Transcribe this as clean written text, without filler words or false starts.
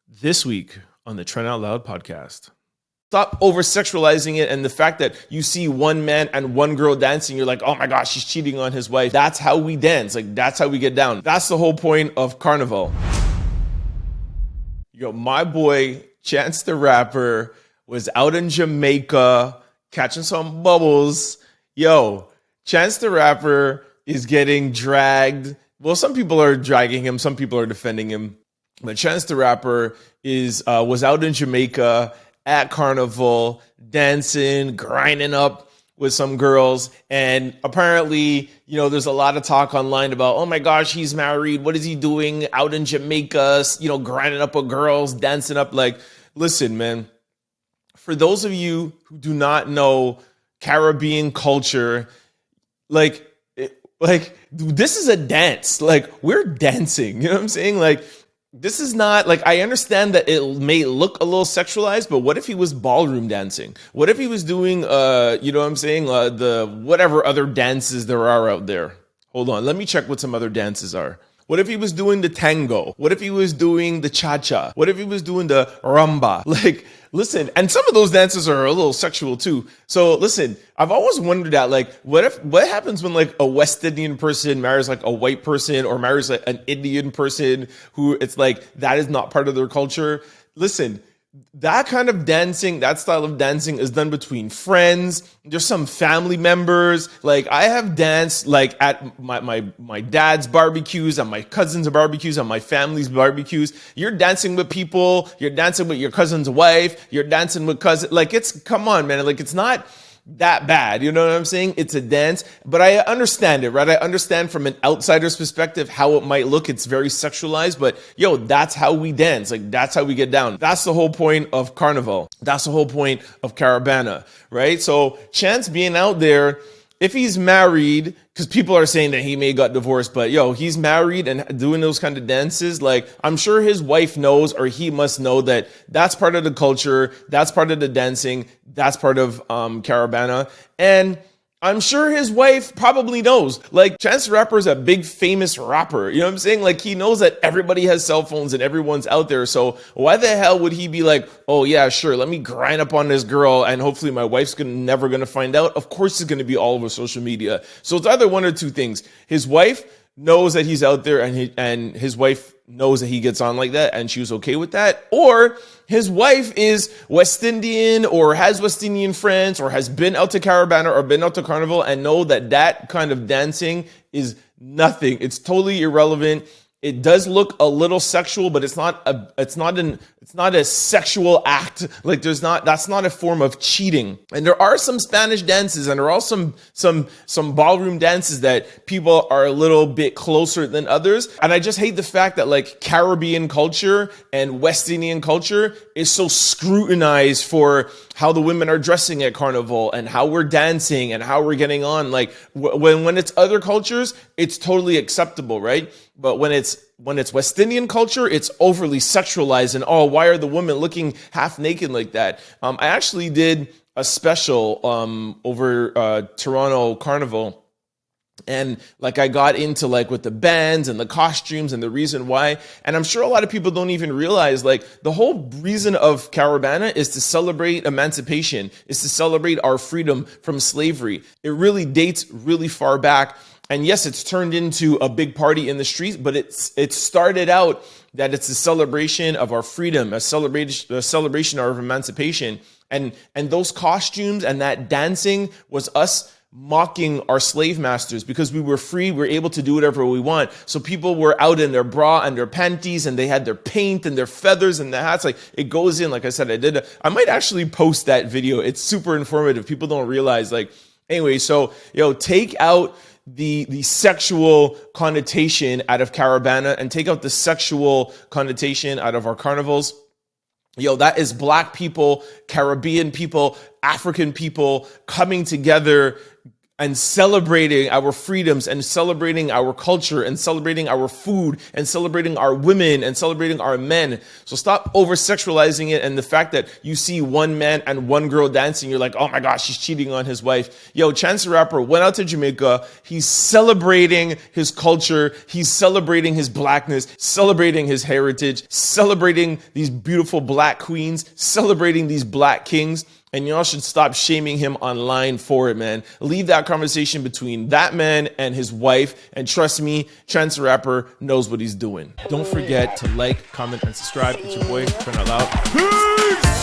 This week on the Trent Out Loud Podcast. Stop over-sexualizing it, and the fact that you see one man and one girl dancing, you're like, oh my gosh, she's cheating on his wife. That's how we dance. Like, that's how we get down. That's the whole point of Carnival. Yo, my boy, Chance the Rapper, was out in Jamaica catching some bubbles. Yo, Chance the Rapper is getting dragged. Well, some people are dragging him, some people are defending him. But Chance the Rapper was out in Jamaica at Carnival, dancing, grinding up with some girls. And apparently, there's a lot of talk online about, oh my gosh, he's married. What is he doing out in Jamaica, grinding up with girls, dancing up? Like, listen, man, for those of you who do not know Caribbean culture, like this is a dance. Like, we're dancing, you know what I'm saying? Like, this is not, like, I understand that it may look a little sexualized, but what if he was ballroom dancing? What if he was doing, the whatever other dances there are out there? Hold on, let me check what some other dances are. What if he was doing the tango? What if he was doing the cha-cha? What if he was doing the rumba? Like, listen, and some of those dances are a little sexual too. So listen, I've always wondered that, like, what happens when like a West Indian person marries like a white person or marries like an Indian person who it's like that is not part of their culture? Listen, that kind of dancing, that style of dancing is done between friends. There's some family members. Like, I have danced like at my dad's barbecues, and my cousin's barbecues, and my family's barbecues. You're dancing with people. You're dancing with your cousin's wife. You're dancing with cousin. Like, come on, man. Like, it's not that bad. You know what I'm saying? It's a dance, but I understand it, right? I understand from an outsider's perspective how it might look. It's very sexualized, but yo, that's how we dance. Like, that's how we get down. That's the whole point of Carnival. That's the whole point of Caravana, right? So Chance being out there, if he's married, because people are saying that he may got divorced, but yo, he's married and doing those kind of dances. Like, I'm sure his wife knows, or he must know, that that's part of the culture. That's part of the dancing. That's part of Caravana. And I'm sure his wife probably knows. Like, Chance the Rapper is a big famous rapper. You know what I'm saying? Like, he knows that everybody has cell phones and everyone's out there. So why the hell would he be like, oh yeah, sure, let me grind up on this girl and hopefully my wife's never gonna find out? Of course it's gonna be all over social media. So it's either one or two things. His wife knows that he's out there, and his wife knows that he gets on like that, and she was okay with that, or his wife is West Indian or has West Indian friends or has been out to Caravana or been out to Carnival and know that that kind of dancing is nothing. It's totally irrelevant. It does look a little sexual, but it's not a sexual act. Like, that's not a form of cheating. And there are some Spanish dances, and there are some ballroom dances that people are a little bit closer than others. And I just hate the fact that like Caribbean culture and West Indian culture is so scrutinized for how the women are dressing at Carnival and how we're dancing and how we're getting on. Like, when it's other cultures, it's totally acceptable, right? But when it's West Indian culture, it's overly sexualized, and oh, why are the women looking half naked like that? I actually did a special over Toronto Carnival. And like, I got into like with the bands and the costumes and the reason why. And I'm sure a lot of people don't even realize, like, the whole reason of Caravana is to celebrate emancipation, is to celebrate our freedom from slavery. It really dates really far back. And yes, it's turned into a big party in the streets, but it started out that it's a celebration of our freedom, a celebration of our emancipation. And those costumes and that dancing was us mocking our slave masters, because we were free, we were able to do whatever we want. So people were out in their bra and their panties, and they had their paint and their feathers and their hats. Like, it goes in. Like I said, I might actually post that video. It's super informative. People don't realize. Like, anyway, so take out the sexual connotation out of Caravana and take out the sexual connotation out of our carnivals. That is Black people, Caribbean people, African people coming together, and celebrating our freedoms and celebrating our culture and celebrating our food and celebrating our women and celebrating our men. So stop over-sexualizing it. And the fact that you see one man and one girl dancing, you're like, oh my gosh, she's cheating on his wife. Yo, Chance the Rapper went out to Jamaica. He's celebrating his culture. He's celebrating his blackness, celebrating his heritage, celebrating these beautiful black queens, celebrating these black kings. And y'all should stop shaming him online for it, man. Leave that conversation between that man and his wife. And trust me, Chance the Rapper knows what he's doing. Don't forget to like, comment, and subscribe. It's your boy, Trent Out Loud. Peace!